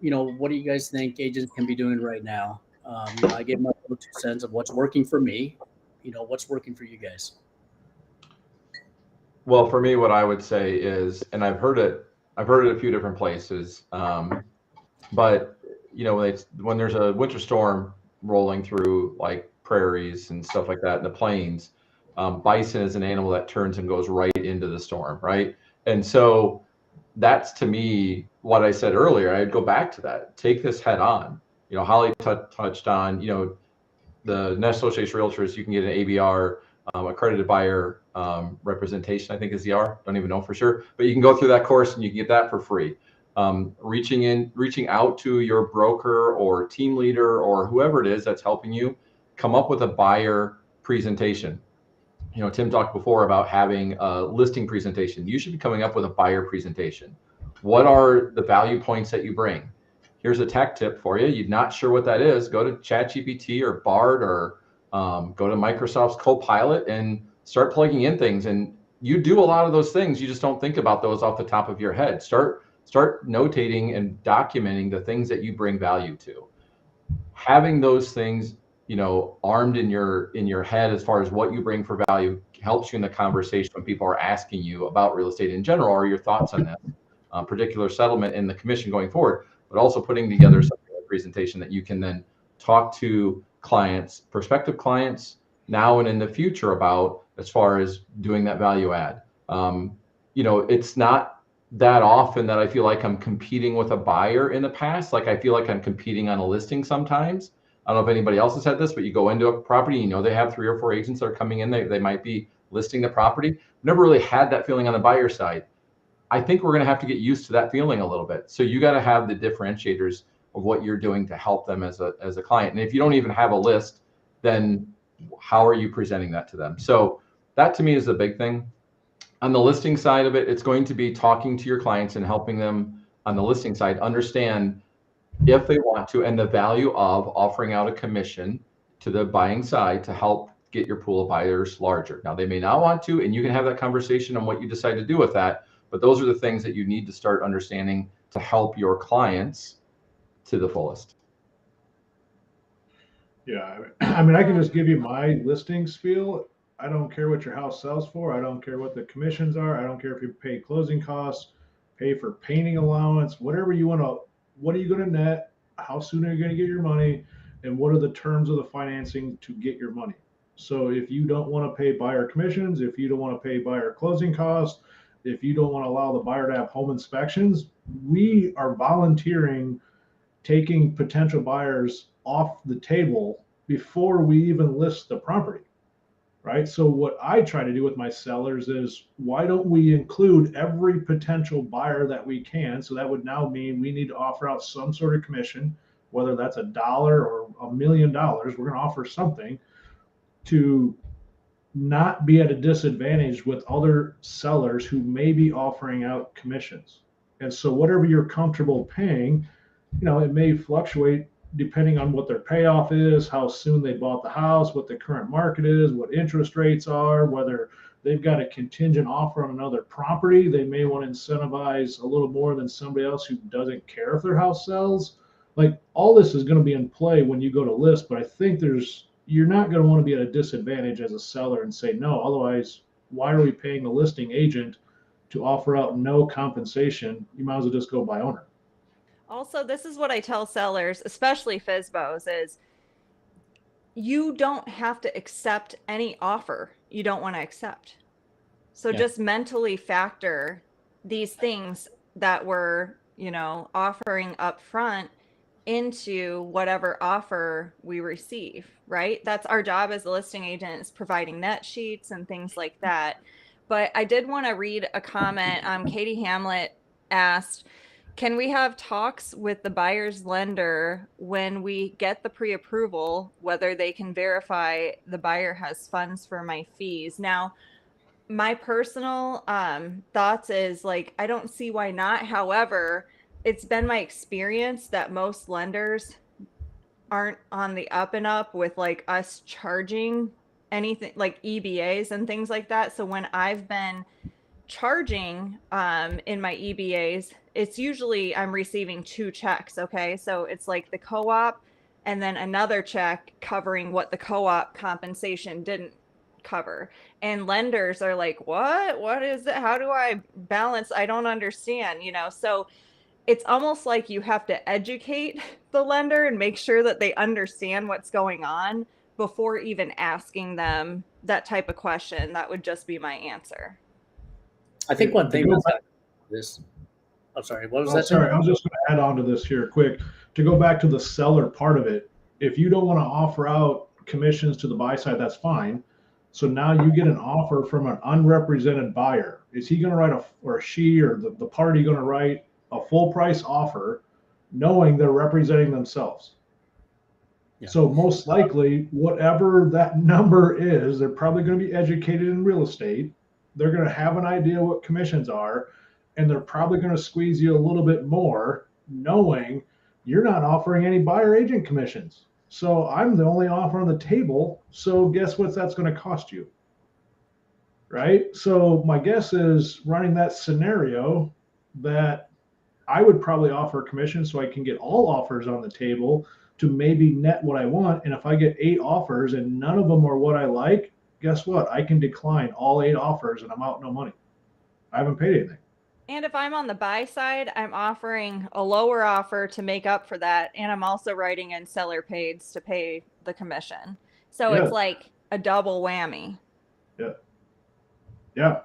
what do you guys think agents can be doing right now? I gave my 2 cents of what's working for me. What's working for you guys? Well, for me, what I would say is, and I've heard it a few different places, but when there's a winter storm rolling through like prairies and stuff like that in the plains, bison is an animal that turns and goes right into the storm, right? And so that's, to me, what I said earlier. I'd go back to that. Take this head on. Holly touched on, the National Association of Realtors, you can get an ABR, accredited buyer representation, I think is the R. Don't even know for sure, but you can go through that course and you can get that for free. Reaching out to your broker or team leader or whoever it is that's helping you come up with a buyer presentation. Tim talked before about having a listing presentation. You should be coming up with a buyer presentation. What are the value points that you bring? Here's a tech tip for you. You're not sure what that is, go to ChatGPT or Bard or go to Microsoft's Copilot and start plugging in things. And you do a lot of those things. You just don't think about those off the top of your head. Start notating and documenting the things that you bring value to. Having those things, armed in your head as far as what you bring for value helps you in the conversation when people are asking you about real estate in general or your thoughts on that particular settlement and the commission going forward, but also putting together something like a presentation that you can then talk to clients, prospective clients now and in the future about as far as doing that value add. It's not that often that I feel like I'm competing with a buyer in the past. Like I feel like I'm competing on a listing sometimes. I don't know if anybody else has had this, but you go into a property, they have 3 or 4 agents that are coming in. They might be listing the property. Never really had that feeling on the buyer side. I think we're going to have to get used to that feeling a little bit. So you got to have the differentiators of what you're doing to help them as a client. And if you don't even have a list, then how are you presenting that to them? So that to me is the big thing. On the listing side of it, it's going to be talking to your clients and helping them on the listing side understand if they want to and the value of offering out a commission to the buying side to help get your pool of buyers larger. Now, they may not want to, and you can have that conversation on what you decide to do with that. But those are the things that you need to start understanding to help your clients to the fullest. Yeah, I can just give you my listing spiel. I don't care what your house sells for. I don't care what the commissions are. I don't care if you pay closing costs, pay for painting allowance, whatever you want to. What are you going to net? How soon are you going to get your money? And what are the terms of the financing to get your money? So if you don't want to pay buyer commissions, if you don't want to pay buyer closing costs, if you don't want to allow the buyer to have home inspections, we are volunteering taking potential buyers off the table before we even list the property, right? So what I try to do with my sellers is, why don't we include every potential buyer that we can? So that would now mean we need to offer out some sort of commission, whether that's $1 or $1 million, we're going to offer something to not be at a disadvantage with other sellers who may be offering out commissions. And so whatever you're comfortable paying, it may fluctuate depending on what their payoff is, how soon they bought the house, what the current market is, what interest rates are, whether they've got a contingent offer on another property. They may want to incentivize a little more than somebody else who doesn't care if their house sells. Like, all this is going to be in play when you go to list, but I think you're not going to want to be at a disadvantage as a seller and say no. Otherwise, why are we paying a listing agent to offer out no compensation? You might as well just go by owner. Also, this is what I tell sellers, especially FSBOs, is you don't have to accept any offer you don't want to accept. So just mentally factor these things that we're, offering up front into whatever offer we receive, right? That's our job as a listing agent, is providing net sheets and things like that. But I did want to read a comment. Katie Hamlet asked, can we have talks with the buyer's lender when we get the pre-approval, whether they can verify the buyer has funds for my fees? Now, my personal thoughts is, like, I don't see why not. However, it's been my experience that most lenders aren't on the up and up with like us charging anything like EBAs and things like that. So when I've been charging in my EBAs, it's usually I'm receiving 2 checks. Okay. So it's like the co-op and then another check covering what the co-op compensation didn't cover. And lenders are like, what is it? How do I balance? I don't understand, so it's almost like you have to educate the lender and make sure that they understand what's going on before even asking them that type of question. That would just be my answer. I think one thing that's this. I'm sorry. What was that? Sorry, I was just going to add on to this here quick. To go back to the seller part of it, if you don't want to offer out commissions to the buy side, that's fine. So now you get an offer from an unrepresented buyer. Is he going to write or she or the party going to write a full price offer knowing they're representing themselves? Yeah. So most likely, whatever that number is, they're probably going to be educated in real estate. They're going to have an idea what commissions are, and they're probably going to squeeze you a little bit more knowing you're not offering any buyer agent commissions. So I'm the only offer on the table. So guess what that's going to cost you? Right? So my guess is running that scenario that I would probably offer commission so I can get all offers on the table to maybe net what I want. And if I get 8 offers and none of them are what I like, guess what? I can decline all 8 offers and I'm out no money. I haven't paid anything. And if I'm on the buy side, I'm offering a lower offer to make up for that. And I'm also writing in seller pays to pay the commission. So it's like a double whammy. Yeah. Yeah.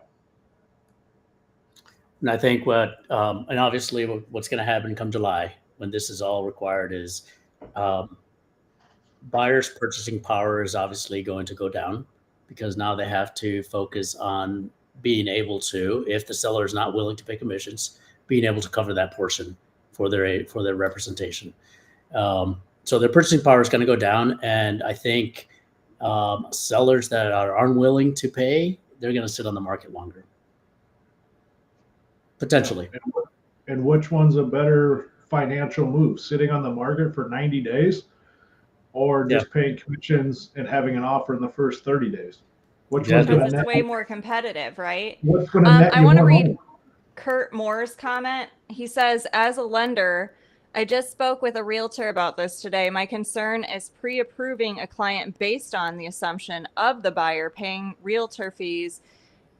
And I think and obviously what's going to happen come July when this is all required is buyers' purchasing power is obviously going to go down because now they have to focus on being able to, if the seller is not willing to pay commissions, being able to cover that portion for their representation. So their purchasing power is going to go down. And I think sellers that are unwilling to pay, they're going to sit on the market longer. Potentially. And which one's a better financial move? Sitting on the market for 90 days or just paying commissions and having an offer in the first 30 days? Which one's going to net? It's way more competitive, right? What's going to net I want to read money? Kurt Moore's comment. He says, as a lender, I just spoke with a realtor about this today. My concern is pre-approving a client based on the assumption of the buyer paying realtor fees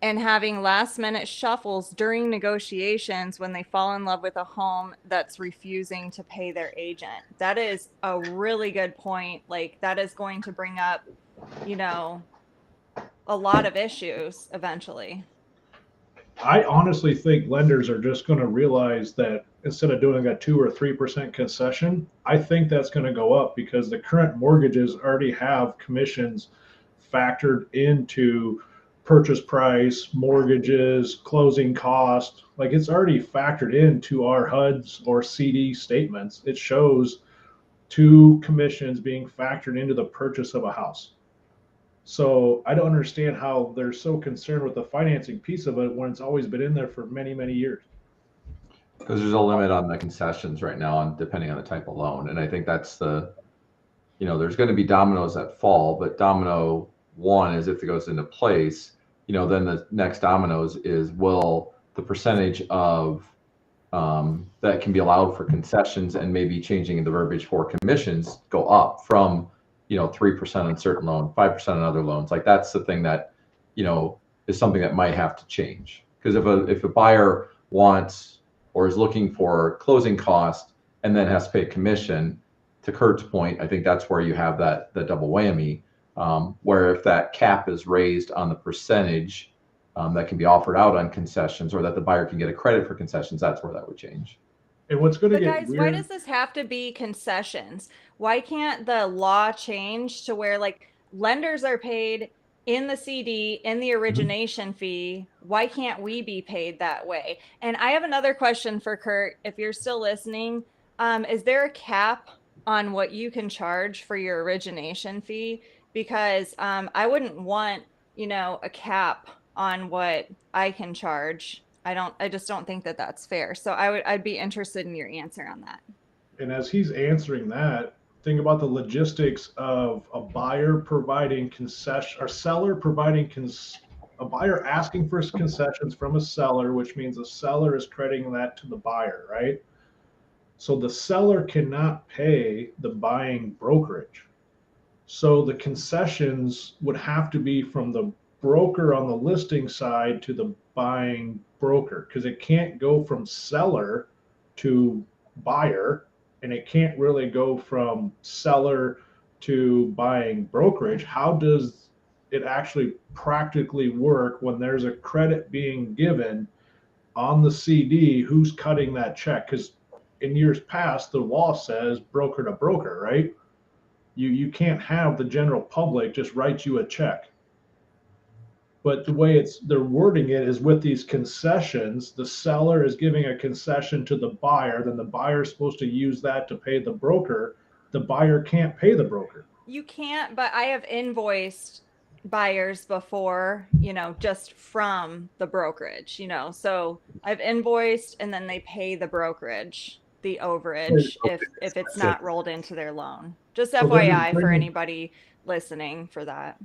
and having last-minute shuffles during negotiations when they fall in love with a home that's refusing to pay their agent. That is a really good point. Like, that is going to bring up, a lot of issues eventually. I honestly think lenders are just going to realize that instead of doing a 2 or 3% concession, I think that's going to go up because the current mortgages already have commissions factored into purchase price, mortgages, closing cost. Like it's already factored into our HUDs or CD statements. It shows 2 commissions being factored into the purchase of a house. So I don't understand how they're so concerned with the financing piece of it when it's always been in there for many, many years. Because there's a limit on the concessions right now, on depending on the type of loan. And I think that's there's going to be dominoes that fall, but domino 1 is if it goes into place, then the next dominoes is will the percentage of that can be allowed for concessions and maybe changing the verbiage for commissions go up from 3% on certain loan, 5% on other loans. Like that's the thing that, is something that might have to change. Because if a buyer wants or is looking for closing cost and then has to pay a commission, to Kurt's point, I think that's where you have the double whammy, where if that cap is raised on the percentage that can be offered out on concessions or that the buyer can get a credit for concessions, that's where that would change. And what's going to get guys, weird, why does this have to be concessions? Why can't the law change to where like lenders are paid in the CD, in the origination fee? Why can't we be paid that way? And I have another question for Kurt, if you're still listening. Is there a cap on what you can charge for your origination fee? Because I wouldn't want, a cap on what I can charge I just don't think that that's fair. So I'd be interested in your answer on that. And as he's answering that, think about the logistics of a buyer providing concession, or seller providing a buyer asking for concessions from a seller, which means the seller is crediting that to the buyer, right? So the seller cannot pay the buying brokerage. So the concessions would have to be from the broker on the listing side to the buying broker, because it can't go from seller to buyer, and it can't really go from seller to buying brokerage. How does it actually practically work when there's a credit being given on the CD? Who's cutting that check? Because in years past, the law says broker to broker, right? You can't have the general public just write you a check. But the way they're wording it is with these concessions, the seller is giving a concession to the buyer, then the buyer is supposed to use that to pay the broker. The buyer can't pay the broker. You can't, but I have invoiced buyers before, just from the brokerage, so I've invoiced and then they pay the brokerage the overage if it's not rolled into their loan. Just FYI for anybody listening for that.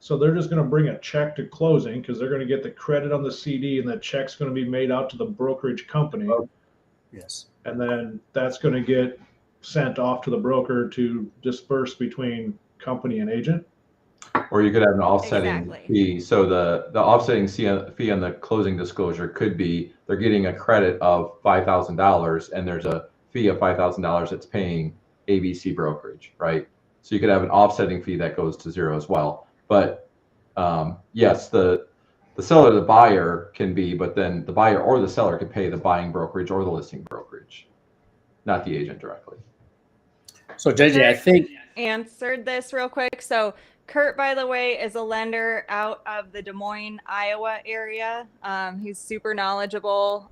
So they're just going to bring a check to closing because they're going to get the credit on the CD, and that check's going to be made out to the brokerage company. Yes. And then that's going to get sent off to the broker to disperse between company and agent. Or you could have an offsetting fee. So the offsetting fee on the closing disclosure could be they're getting a credit of $5,000 and there's a fee of $5,000 that's paying ABC brokerage, right? So you could have an offsetting fee that goes to zero as well. But yes, the seller, the buyer can be, but then the buyer or the seller could pay the buying brokerage or the listing brokerage, not the agent directly. So JJ, I think answered this real quick. So Kurt, by the way, is a lender out of the Des Moines, Iowa area. He's super knowledgeable.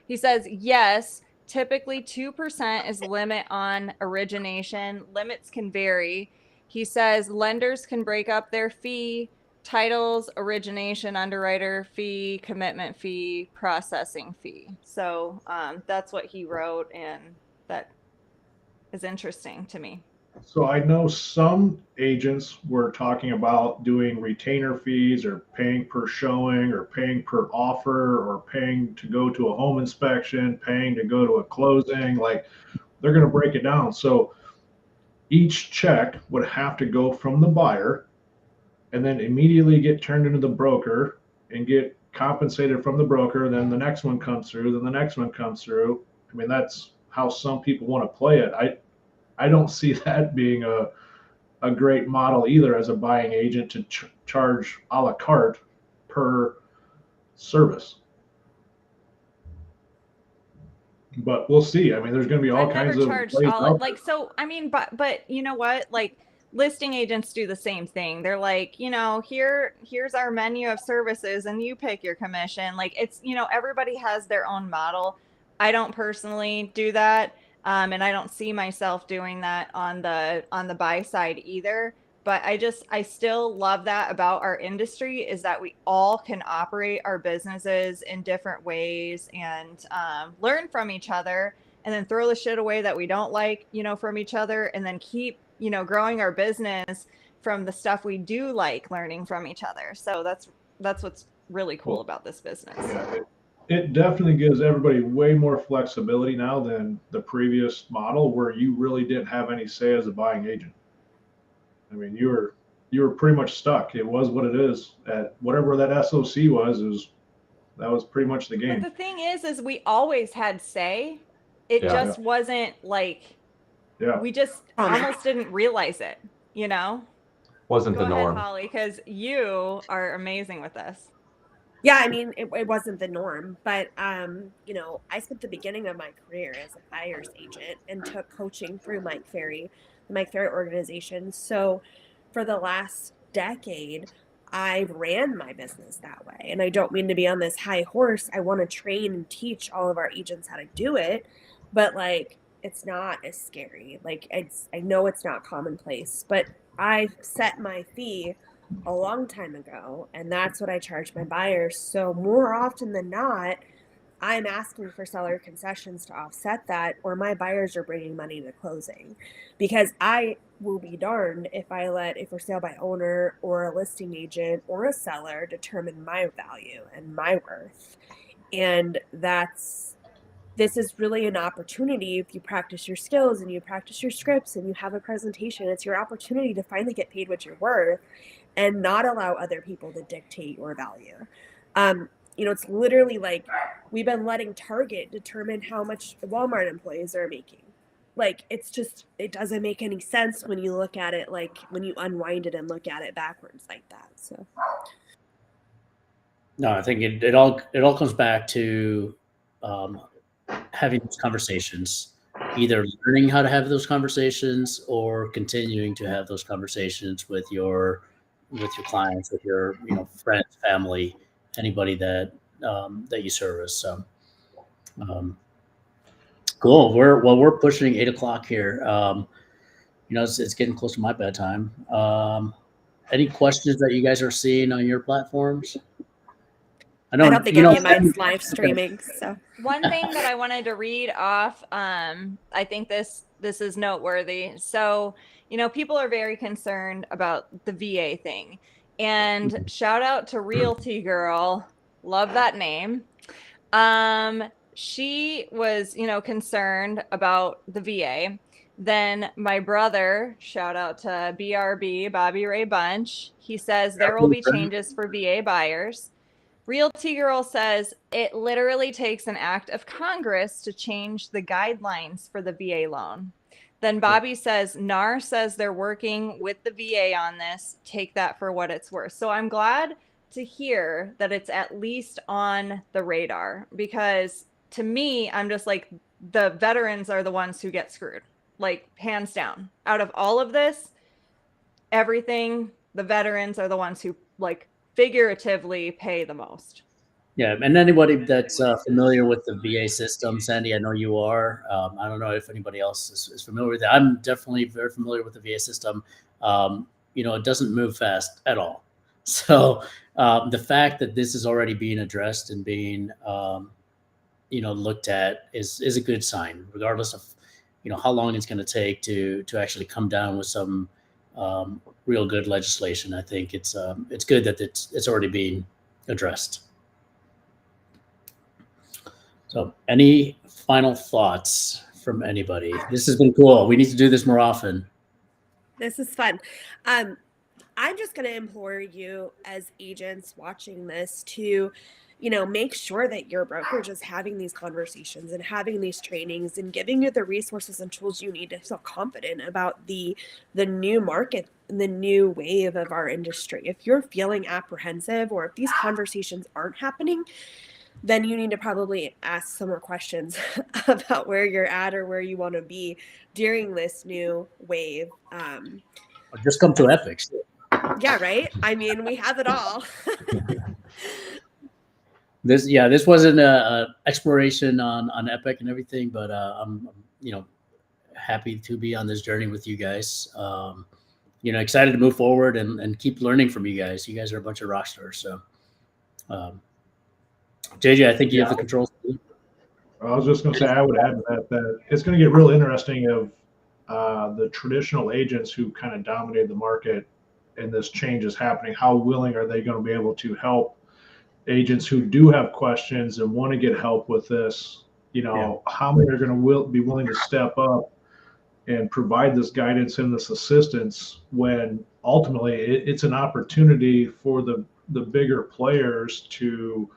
He says, yes, typically 2% is the limit on origination. Limits can vary. He says lenders can break up their fee, titles, origination, underwriter fee, commitment fee, processing fee. So that's what he wrote, and that is interesting to me. So I know some agents were talking about doing retainer fees or paying per showing or paying per offer or paying to go to a home inspection, paying to go to a closing. Like they're going to break it down. So each check would have to go from the buyer and then immediately get turned into the broker and get compensated from the broker. Then the next one comes through, then the next one comes through. I mean, that's how some people want to play it. I don't see that being a great model either as a buying agent to charge a la carte per service. But we'll see. I mean, there's going to be all kinds of ways out there. So I mean, but you know what? Like listing agents do the same thing. They're like, here's our menu of services, and you pick your commission. Like it's, everybody has their own model. I don't personally do that. And I don't see myself doing that on the buy side either. But I still love that about our industry, is that we all can operate our businesses in different ways and learn from each other, and then throw the shit away that we don't like, from each other, and then keep, growing our business from the stuff we do like learning from each other. So that's what's really cool about this business. Yeah, it definitely gives everybody way more flexibility now than the previous model where you really didn't have any say as a buying agent. I mean, you were pretty much stuck. It was what it is. At whatever that SOC that was pretty much the game. But the thing is we always had say. It just wasn't like, we just almost didn't realize it, Wasn't the norm. Go ahead, Holly, because you are amazing with this. Yeah, I mean, it wasn't the norm, but, I spent the beginning of my career as a buyer's agent and took coaching through Mike Ferry, the Mike Ferry organization. So for the last decade, I ran my business that way. And I don't mean to be on this high horse. I want to train and teach all of our agents how to do it, but it's not as scary. I know it's not commonplace, but I set my fee a long time ago, and that's what I charge my buyers. So more often than not, I'm asking for seller concessions to offset that, or my buyers are bringing money to closing, because I will be darned if I let a for sale by owner or a listing agent or a seller determine my value and my worth. And this is really an opportunity. If you practice your skills and you practice your scripts and you have a presentation, it's your opportunity to finally get paid what you're worth and not allow other people to dictate your value. It's literally like we've been letting Target determine how much Walmart employees are making. Like, it doesn't make any sense when you look at it, like when you unwind it and look at it backwards like that. So No, I think it all comes back to having these conversations, either learning how to have those conversations or continuing to have those conversations with your clients, with your friends, family, anybody that that you service. So cool. We're pushing 8 o'clock here. It's getting close to my bedtime. Any questions that you guys are seeing on your platforms? I don't think any of mine's live streaming. So one thing that I wanted to read off, I think this is noteworthy. So, people are very concerned about the VA thing. And shout out to Realty Girl. Love that name. She was, concerned about the VA. Then my brother, shout out to BRB, Bobby Ray Bunch. He says there will be changes for VA buyers. Realty Girl says it literally takes an act of Congress to change the guidelines for the VA loan. Then Bobby says NAR says they're working with the VA on this. Take that for what it's worth. So I'm glad to hear that it's at least on the radar, because to me, I'm just like, the veterans are the ones who get screwed, like hands down. Out of all of this, everything, the veterans are the ones who like figuratively pay the most. Yeah, and anybody that's familiar with the VA system, Sandy, I know you are. I don't know if anybody else is familiar with it. I'm definitely very familiar with the VA system. It doesn't move fast at all. So the fact that this is already being addressed and being looked at is a good sign, regardless of how long it's going to take to actually come down with some real good legislation. I think it's good that it's already being addressed. So, any final thoughts from anybody? This has been cool. We need to do this more often. This is fun. I'm just going to implore you as agents watching this to, make sure that your brokerage is having these conversations and having these trainings and giving you the resources and tools you need to feel confident about the new market and the new wave of our industry. If you're feeling apprehensive, or if these conversations aren't happening, then you need to probably ask some more questions about where you're at or where you want to be during this new wave. Or just come to Epic. Yeah, right? I mean, we have it all. This wasn't a exploration on Epic and everything, but I'm happy to be on this journey with you guys. Excited to move forward and keep learning from you guys. You guys are a bunch of rock stars. So, JJ, I think you have the controls. I was just going to say, I would add to that it's going to get real interesting of the traditional agents who kind of dominated the market, and this change is happening. How willing are they going to be able to help agents who do have questions and want to get help with this? How many are going to be willing to step up and provide this guidance and this assistance, when ultimately it's an opportunity for the bigger players to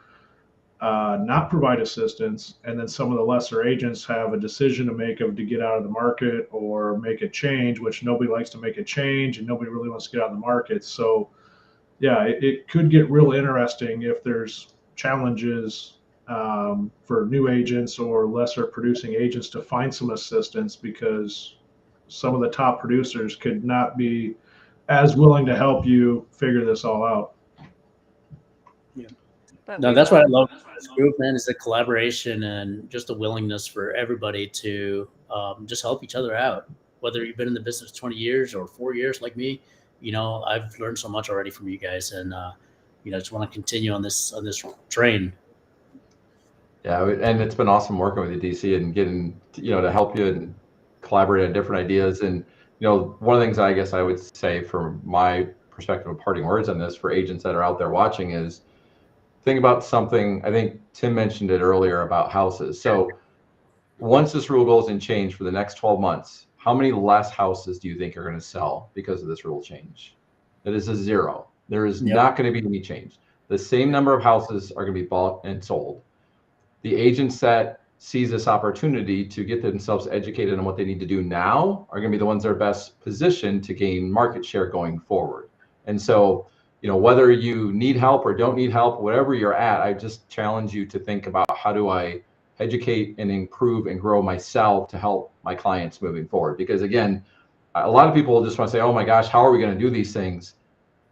not provide assistance, and then some of the lesser agents have a decision to make of to get out of the market or make a change, which nobody likes to make a change and nobody really wants to get out of the market. So yeah, it could get real interesting if there's challenges for new agents or lesser producing agents to find some assistance, because some of the top producers could not be as willing to help you figure this all out. No, that's what I love about this group, man, is the collaboration and just the willingness for everybody to just help each other out. Whether you've been in the business 20 years or 4 years like me, you know, I've learned so much already from you guys, and you know, just want to continue on this train. Yeah, and it's been awesome working with you, DC, and getting, you know, to help you and collaborate on different ideas. And, you know, one of the things I guess I would say from my perspective of parting words on this for agents that are out there watching is think about something. I think Tim mentioned it earlier about houses. So once this rule goes in change for the next 12 months, how many less houses do you think are going to sell because of this rule change? It is a zero. There is not going to be any change. The same number of houses are going to be bought and sold. The agents that sees this opportunity to get themselves educated on what they need to do now are going to be the ones that are best positioned to gain market share going forward. And so, you know, whether you need help or don't need help, whatever you're at, I just challenge you to think about how do I educate and improve and grow myself to help my clients moving forward. Because again, a lot of people just want to say, oh my gosh, how are we going to do these things?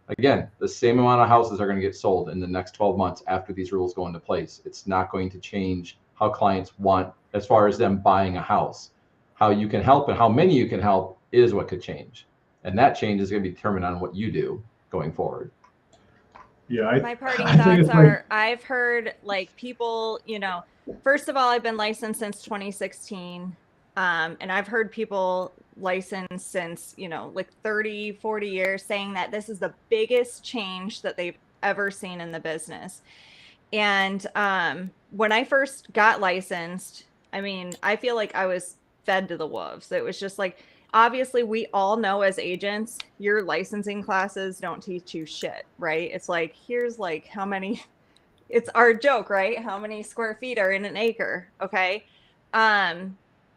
Again, the same amount of houses are going to get sold in the next 12 months after these rules go into place. It's not going to change how clients want as far as them buying a house. How you can help and how many you can help is what could change. And that change is going to be determined on what you do going forward. Yeah, My parting thoughts are, I've heard like people, you know, first of all, I've been licensed since 2016. And I've heard people licensed since, you know, like 30, 40 years saying that this is the biggest change that they've ever seen in the business. And when I first got licensed, I mean, I feel like I was fed to the wolves. It was just like, obviously we all know as agents, your licensing classes don't teach you shit, right? It's like, here's like how many, it's our joke, right? How many square feet are in an acre? Okay.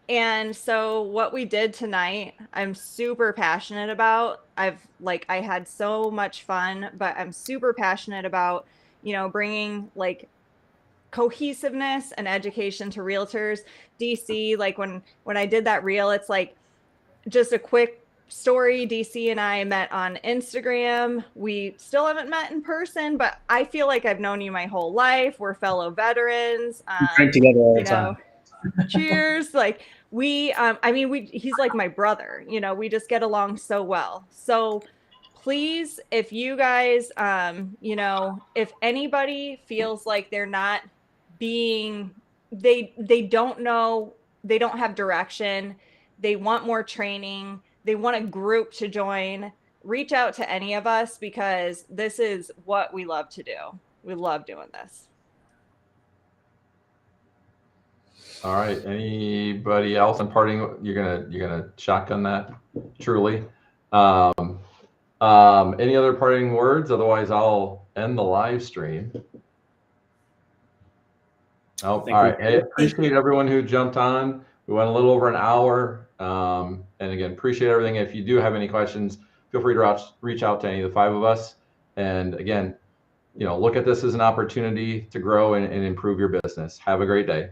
And so what we did tonight, I'm super passionate about. I had so much fun, but I'm super passionate about, you know, bringing like cohesiveness and education to realtors. DC, like when I did that reel, it's like just a quick story. DC and I met on Instagram. We still haven't met in person, but I feel like I've known you my whole life. We're fellow veterans. We drink together all the time. Cheers. Like he's like my brother, you know, we just get along so well. So please, if you guys, you know, if anybody feels like they're not being, they don't know, they don't have direction, they want more training, they want a group to join, reach out to any of us because this is what we love to do. We love doing this. All right. Anybody else on parting? You're gonna shotgun that, truly. Any other parting words? Otherwise, I'll end the live stream. Oh, all right. Hey, appreciate everyone who jumped on. We went a little over an hour. And again, appreciate everything. If you do have any questions, feel free to reach out to any of the 5 of us. And again, you know, look at this as an opportunity to grow and improve your business. Have a great day.